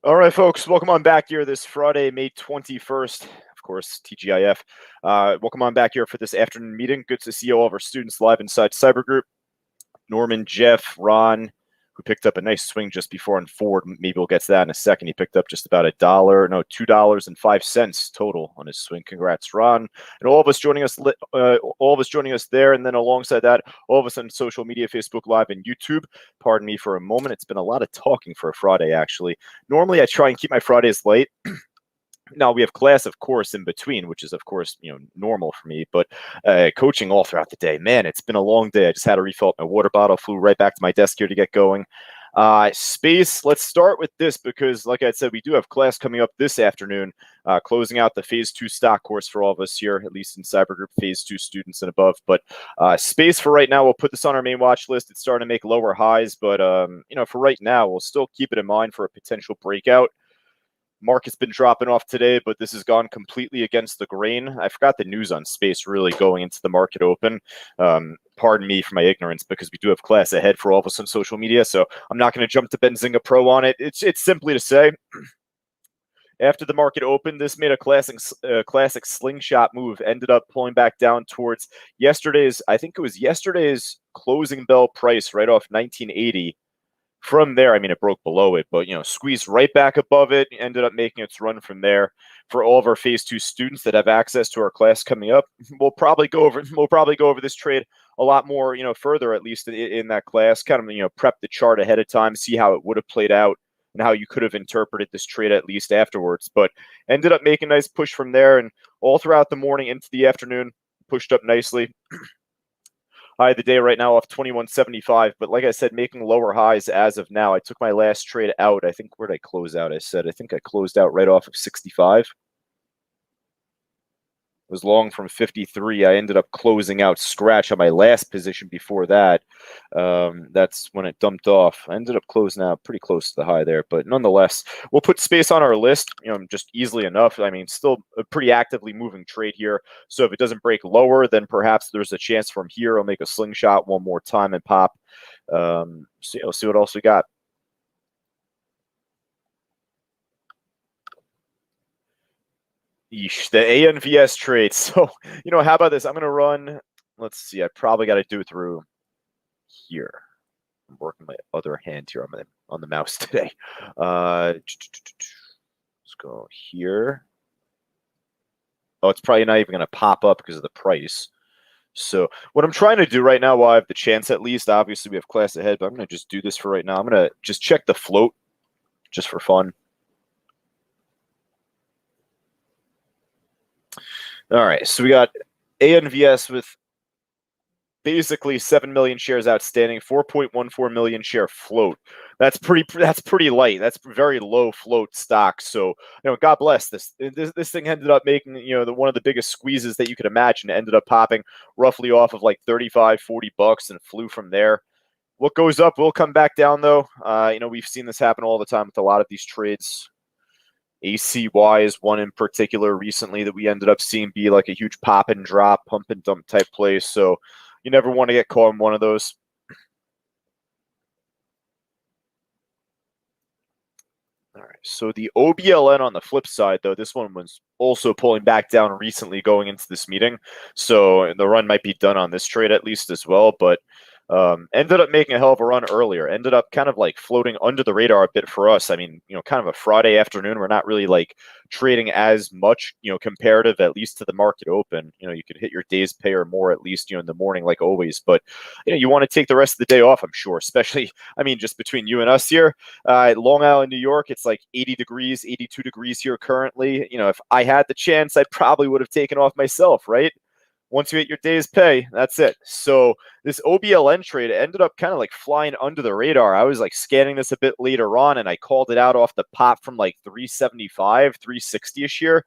All right, folks, welcome on back here this Friday, May 21st. Of course, TGIF. Welcome on back here for this afternoon meeting. Good to see all of our students live inside Cyber Group. Norman, Jeff, Ron, who picked up a nice swing just before on Ford. Maybe we'll get to that in a second. He picked up just about $2.05 total on his swing. Congrats, Ron. And all of us joining us there. And then alongside that, all of us on social media, Facebook Live and YouTube. Pardon me for a moment. It's been a lot of talking for a Friday, actually. Normally, I try and keep my Fridays light. Now, we have class, of course, in between, which is, of course, normal for me. But coaching all throughout the day, man, it's been a long day. I just had to refill up my water bottle, flew right back to my desk here to get going. Space, let's start with this because, like I said, we do have class coming up this afternoon, closing out the Phase 2 stock course for all of us here, at least in Cyber Group, Phase 2 students and above. But Space, for right now, we'll put this on our main watch list. It's starting to make lower highs, but, for right now, we'll still keep it in mind for a potential breakout. Market's been dropping off today, but this has gone completely against the grain. I forgot the news on Space really going into the market open. Pardon me for my ignorance because we do have class ahead for all of us on social media, so I'm not going to jump to Benzinga Pro on it. It's simply to say, after the market opened, this made a classic slingshot move, ended up pulling back down towards yesterday's, I think it was yesterday's closing bell price right off 1980. From there, I mean, it broke below it, but, squeezed right back above it, ended up making its run from there. For all of our Phase 2 students that have access to our class coming up, we'll probably go over this trade a lot more, further, at least in that class, kind of, prep the chart ahead of time, see how it would have played out and how you could have interpreted this trade at least afterwards. But ended up making a nice push from there, and all throughout the morning into the afternoon, pushed up nicely. High of the day right now off 21.75, but like I said, making lower highs as of now. I took my last trade out. I think, where did I close out? I think I closed out right off of 65. Was long from 53. I ended up closing out scratch on my last position before that. That's when it dumped off. I ended up closing out pretty close to the high there, but nonetheless, we'll put Space on our list, just easily enough. I mean, still a pretty actively moving trade here. So if it doesn't break lower, then perhaps there's a chance from here I'll make a slingshot one more time and pop. So see what else we got. Yeesh, the ANVS trade. So, how about this? I'm going to run, let's see, I probably got to do it through here. I'm working my other hand here on the mouse today. Let's go here. Oh, it's probably not even going to pop up because of the price. So what I'm trying to do right now, while I have the chance at least, obviously we have class ahead, but I'm going to just do this for right now. I'm going to just check the float just for fun. All right, so we got ANVS with basically 7 million shares outstanding, 4.14 million share float. That's pretty light. That's very low float stock. So, God bless this. This thing ended up making, one of the biggest squeezes that you could imagine. It ended up popping roughly off of like 35, 40 bucks and flew from there. What goes up will come back down though. We've seen this happen all the time with a lot of these trades. ACY is one in particular recently that we ended up seeing be like a huge pop and drop, pump and dump type play. So you never want to get caught in one of those. All right, so the OBLN on the flip side, though, this one was also pulling back down recently going into this meeting. So the run might be done on this trade at least as well, but ended up making a hell of a run earlier. Ended up kind of like floating under the radar a bit for us. I mean, kind of a Friday afternoon. We're not really like trading as much, comparative at least to the market open. You could hit your day's pay or more at least, in the morning like always. But, you want to take the rest of the day off, I'm sure, especially, I mean, just between you and us here. Long Island, New York, it's like 80 degrees, 82 degrees here currently. If I had the chance, I probably would have taken off myself, right? Once you hit your day's pay, that's it. So this OBLN trade ended up kind of like flying under the radar. I was like scanning this a bit later on, and I called it out off the pop from like 375, 360-ish here.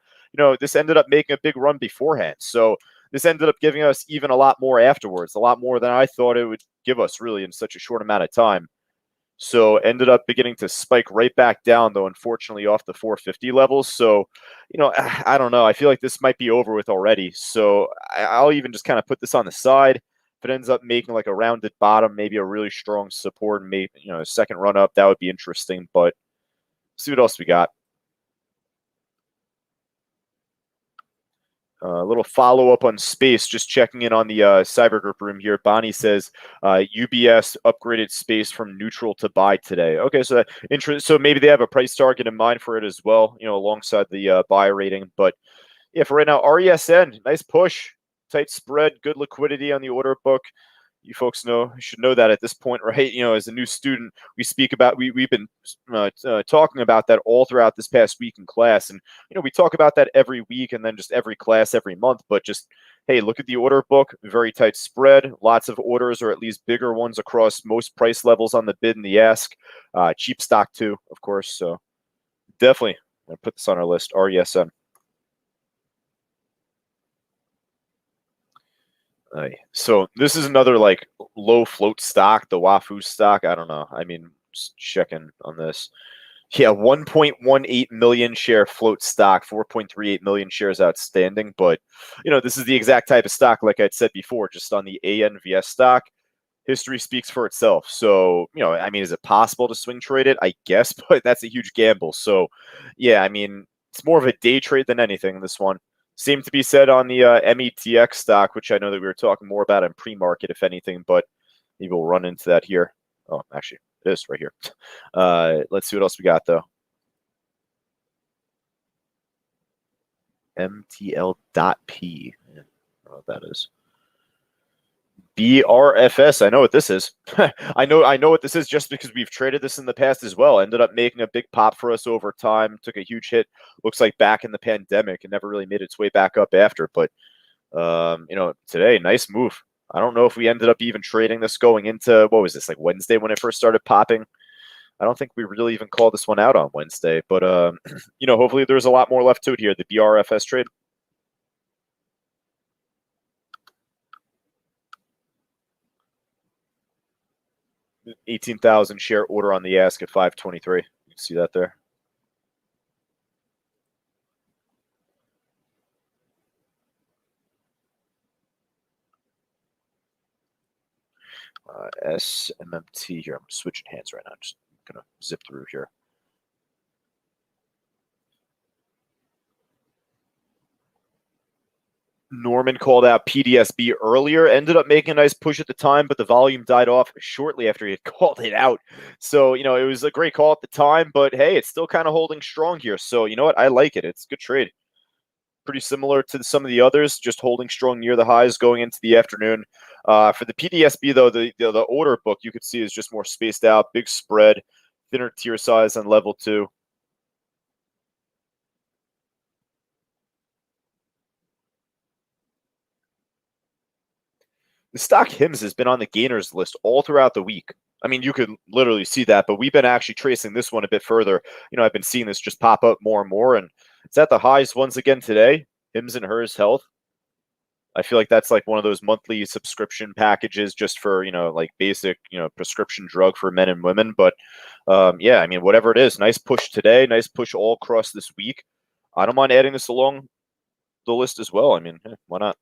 This ended up making a big run beforehand. So this ended up giving us even a lot more afterwards, a lot more than I thought it would give us really in such a short amount of time. So ended up beginning to spike right back down, though, unfortunately, off the 450 levels. So, I don't know. I feel like this might be over with already. So I'll even just kind of put this on the side. If it ends up making like a rounded bottom, maybe a really strong support, and maybe, a second run up, that would be interesting. But see what else we got. A little follow-up on space, just checking in on the cyber group room here. Bonnie says UBS upgraded space from neutral to buy today. Okay, so so maybe they have a price target in mind for it as well, alongside the buy rating. But yeah, for right now, RESN, nice push, tight spread, good liquidity on the order book. You folks should know that at this point, right? As a new student, we've been talking about that all throughout this past week in class, and we talk about that every week, and then just every class every month. But just hey, look at the order book, very tight spread, lots of orders, or at least bigger ones across most price levels on the bid and the ask. Cheap stock too, of course. So definitely, I'm gonna put this on our list. RESN. So this is another like low float stock, the WAFU stock. I don't know. I mean, just checking on this. Yeah, 1.18 million share float stock, 4.38 million shares outstanding. But this is the exact type of stock, like I'd said before, just on the ANVS stock. History speaks for itself. So, I mean, is it possible to swing trade it? I guess, but that's a huge gamble. So, yeah, I mean, it's more of a day trade than anything, this one. Same to be said on the METX stock, which I know that we were talking more about in pre-market, if anything, but maybe we'll run into that here. Oh, actually, it is right here. Let's see what else we got, though. MTL.P. I don't know what that is. BRFS. I know what this is. I know what this is just because we've traded this in the past as well. Ended up making a big pop for us over time. Took a huge hit. Looks like back in the pandemic and never really made its way back up after. But today, nice move. I don't know if we ended up even trading this going into, what was this, like Wednesday when it first started popping? I don't think we really even called this one out on Wednesday. But hopefully there's a lot more left to it here. The BRFS trade. 18,000 share order on the ask at 523. You can see that there. SMMT here. I'm switching hands right now. Just gonna zip through here. Norman called out PDSB earlier, ended up making a nice push at the time, but the volume died off shortly after he had called it out. So, it was a great call at the time, but hey, it's still kind of holding strong here. So, you know what? I like it. It's a good trade. Pretty similar to some of the others, just holding strong near the highs going into the afternoon. For the PDSB, though, the order book you could see is just more spaced out, big spread, thinner tier size on level 2. The stock HIMS has been on the gainers list all throughout the week. I mean, you could literally see that, but we've been actually tracing this one a bit further. I've been seeing this just pop up more and more, and it's at the highs once again today. HIMS and Hers Health. I feel like that's like one of those monthly subscription packages just for, like basic, prescription drug for men and women. But yeah, I mean, whatever it is, nice push today, nice push all across this week. I don't mind adding this along the list as well. I mean, why not?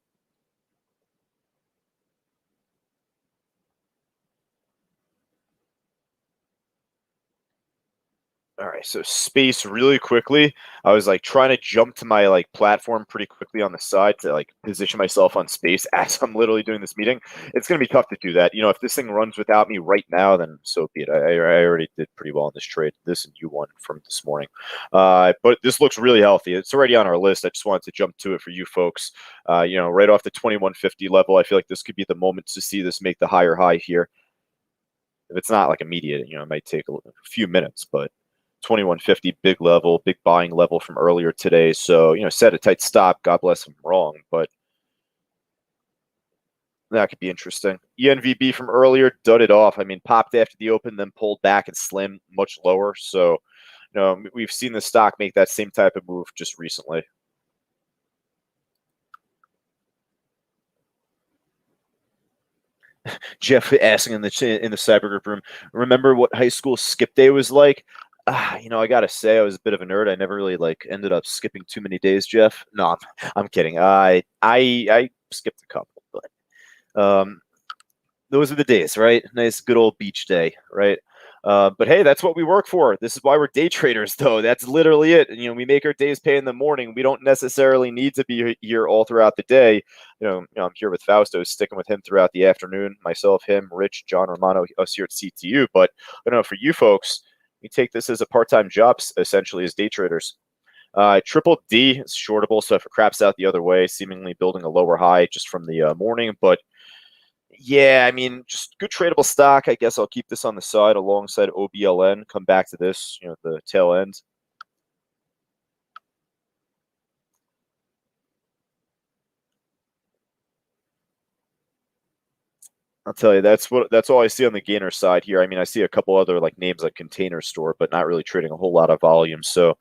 All right, so space really quickly. I was like trying to jump to my like platform pretty quickly on the side to like position myself on space as I'm literally doing this meeting. It's going to be tough to do that. If this thing runs without me right now, then so be it. I already did pretty well in this trade. This and UONE from this morning. But this looks really healthy. It's already on our list. I just wanted to jump to it for you folks. Right off the 2150 level, I feel like this could be the moment to see this make the higher high here. If it's not like immediate, it might take a few minutes, but 2150, big level, big buying level from earlier today. So, set a tight stop. God bless him wrong, but that could be interesting. ENVB from earlier, dudded off. I mean, popped after the open, then pulled back and slammed much lower. So, we've seen the stock make that same type of move just recently. Jeff asking in the cyber group room, remember what high school skip day was like? I gotta say, I was a bit of a nerd. I never really ended up skipping too many days, Jeff. No, I'm kidding. I skipped a couple, but those are the days, right? Nice, good old beach day, right? But hey, that's what we work for. This is why we're day traders, though. That's literally it. We make our days pay in the morning. We don't necessarily need to be here all throughout the day. I'm here with Fausto, sticking with him throughout the afternoon. Myself, him, Rich, John Romano, us here at CTU. But I don't know, for you folks, we take this as a part-time job, essentially, as day traders. Triple D is shortable, so if it craps out the other way, seemingly building a lower high just from the morning, but yeah, I mean, just good tradable stock. I guess I'll keep this on the side alongside OBLN. Come back to this, the tail end. I'll tell you, that's all I see on the gainer side here. I mean, I see a couple other names like Container Store, but not really trading a whole lot of volume. So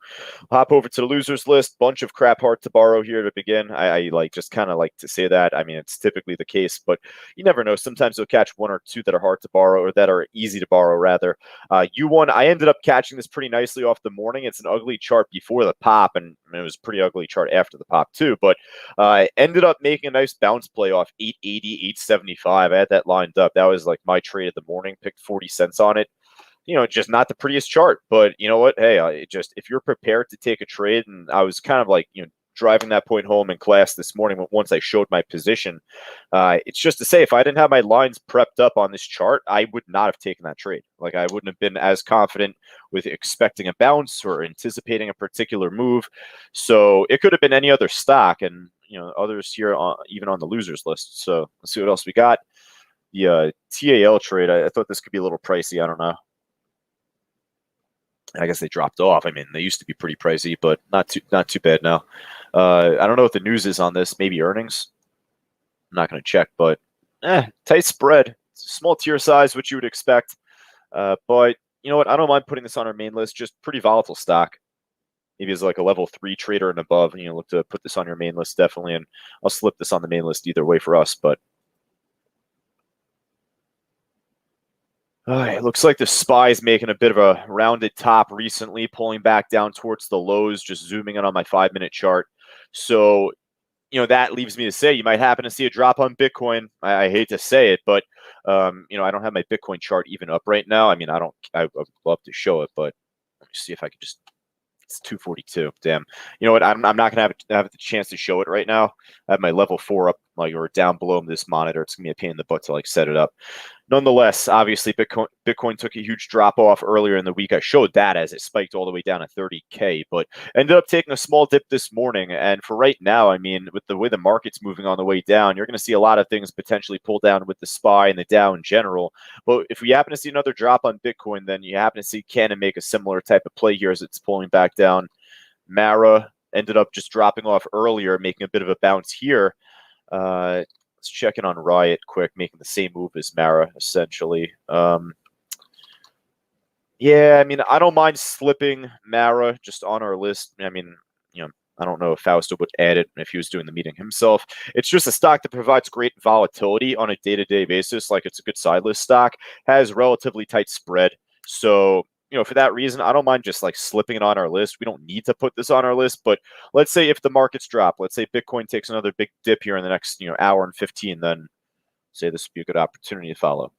hop over to the losers list. Bunch of crap hard to borrow here to begin. I just kind of like to say that. I mean, it's typically the case, but you never know. Sometimes you'll catch one or two that are hard to borrow, or that are easy to borrow rather. UONE, I ended up catching this pretty nicely off the morning. It's an ugly chart before the pop, and it was a pretty ugly chart after the pop too. But ended up making a nice bounce play off 880, 875. I had that lined up. That was like my trade of the morning. Picked 40 cents on it. Just not the prettiest chart, but you know what? Hey, if you're prepared to take a trade, and I was kind of driving that point home in class this morning once I showed my position. It's just to say, if I didn't have my lines prepped up on this chart, I would not have taken that trade. I wouldn't have been as confident with expecting a bounce or anticipating a particular move. So it could have been any other stock, and others here even on the losers list. So let's see what else we got. The TAL trade, I thought this could be a little pricey. I don't know. I guess they dropped off. I mean, they used to be pretty pricey, but not too bad now. I don't know what the news is on this. Maybe earnings. I'm not going to check, but tight spread. It's a small tier size, which you would expect. But you know what? I don't mind putting this on our main list. Just pretty volatile stock. Maybe as like a level 3 trader and above, look to put this on your main list definitely. And I'll slip this on the main list either way for us. But it looks like the SPY is making a bit of a rounded top recently, pulling back down towards the lows, just zooming in on my 5-minute chart. So, that leaves me to say you might happen to see a drop on Bitcoin. I hate to say it, but, I don't have my Bitcoin chart even up right now. I mean, I would love to show it, but let me see if I could just, it's 242. Damn. You know what? I'm not going to have the chance to show it right now. I have my level 4 up, or down below this monitor. It's going to be a pain in the butt to set it up. Nonetheless, obviously, Bitcoin took a huge drop off earlier in the week. I showed that as it spiked all the way down to 30K, but ended up taking a small dip this morning. And for right now, I mean, with the way the market's moving on the way down, you're going to see a lot of things potentially pull down with the SPY and the Dow in general. But if we happen to see another drop on Bitcoin, then you happen to see Canon make a similar type of play here as it's pulling back down. Mara ended up just dropping off earlier, making a bit of a bounce here. Let's check in on Riot quick, making the same move as Mara, essentially. Yeah, I mean, I don't mind slipping Mara just on our list. I mean, I don't know if Fausto would add it if he was doing the meeting himself. It's just a stock that provides great volatility on a day-to-day basis. It's a good side list stock, has relatively tight spread. So, for that reason, I don't mind just slipping it on our list. We don't need to put this on our list, but let's say if the markets drop, let's say Bitcoin takes another big dip here in the next, hour and 15, then say this would be a good opportunity to follow.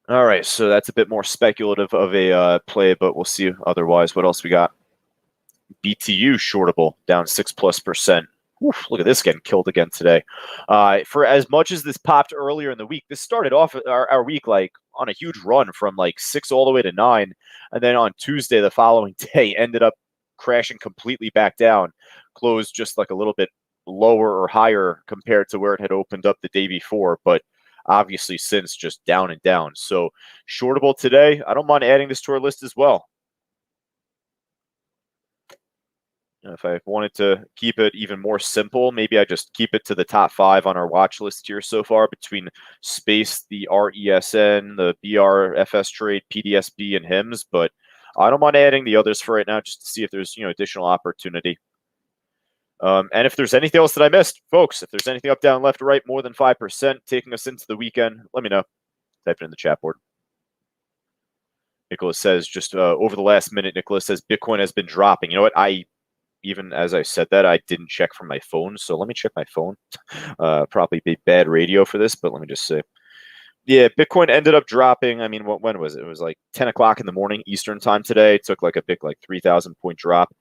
All right, so that's a bit more speculative of a play, but we'll see otherwise. What else we got? BTU shortable, down 6+%. Oof, look at this getting killed again today. For as much as this popped earlier in the week, this started off our week on a huge run from 6 all the way to 9. And then on Tuesday, the following day, ended up crashing completely back down, closed just a little bit lower or higher compared to where it had opened up the day before. But obviously since just down and down. So shortable today. I don't mind adding this to our list as well. If I wanted to keep it even more simple, maybe I just keep it to the top 5 on our watch list here so far between Space, the RESN, the BRFS trade, PDSB, and HIMS. But I don't mind adding the others for right now just to see if there's additional opportunity. And if there's anything else that I missed, folks, if there's anything up, down, left, or right, more than 5% taking us into the weekend, let me know. Type it in the chat board. Nicholas says, just over the last minute, Nicholas says, Bitcoin has been dropping. You know what? Even as I said that, I didn't check from my phone. So let me check my phone. Probably be bad radio for this, but let me just say. Yeah, Bitcoin ended up dropping. I mean, when was it? It was like 10 o'clock in the morning Eastern time today. It took like a big, like 3,000 point drop.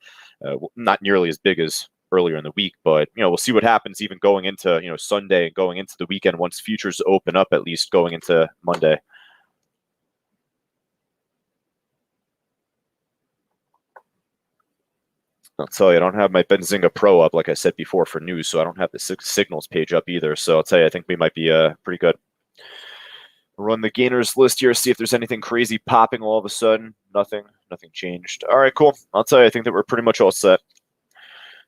Not nearly as big as earlier in the week, but we'll see what happens even going into Sunday and going into the weekend once futures open up, at least going into Monday. I'll tell you, I don't have my Benzinga Pro up, like I said before, for news, so I don't have the signals page up either. So I'll tell you, I think we might be pretty good. Run the gainers list here, see if there's anything crazy popping all of a sudden. Nothing changed. All right, cool. I'll tell you, I think that we're pretty much all set.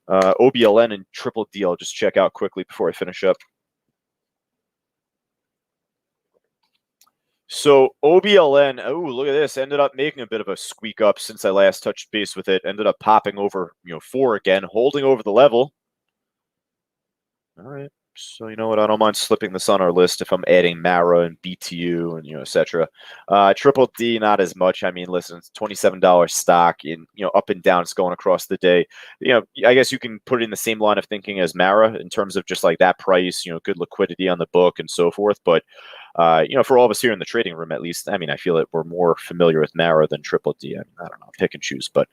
OBLN and Triple D, I'll just check out quickly before I finish up. So OBLN, oh, look at this, ended up making a bit of a squeak up since I last touched base with it. Ended up popping over, 4 again, holding over the level. All right. So you know what? I don't mind slipping this on our list if I'm adding Mara and BTU and etc. Triple D, not as much. I mean, listen, it's $27 stock, in up and down. It's going across the day. I guess you can put it in the same line of thinking as Mara in terms of just like that price. Good liquidity on the book and so forth. But for all of us here in the trading room, at least, I mean, I feel that we're more familiar with Mara than Triple D. I mean, I don't know, pick and choose, but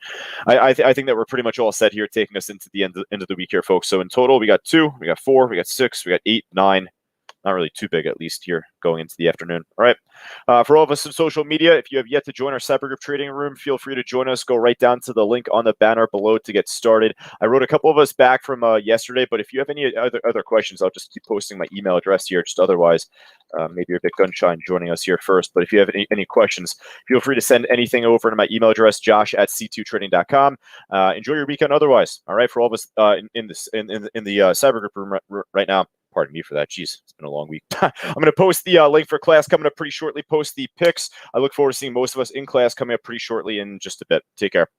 I think that we're pretty much all set here, taking us into the end of the week here, folks. So in total, we got 2, we got 4, we got 6, we got 8, 9. Not really too big, at least here going into the afternoon. All right. For all of us on social media, if you have yet to join our cyber group trading room, feel free to join us. Go right down to the link on the banner below to get started. I wrote a couple of us back from yesterday, but if you have any other questions, I'll just keep posting my email address here. Just otherwise, maybe you're a bit gunshine joining us here first. But if you have any questions, feel free to send anything over to my email address, josh@c2trading.com. Enjoy your weekend otherwise. All right. For all of us in the cyber group room right now. Pardon me for that. Jeez, it's been a long week. I'm going to post the link for class coming up pretty shortly. Post the picks. I look forward to seeing most of us in class coming up pretty shortly in just a bit. Take care.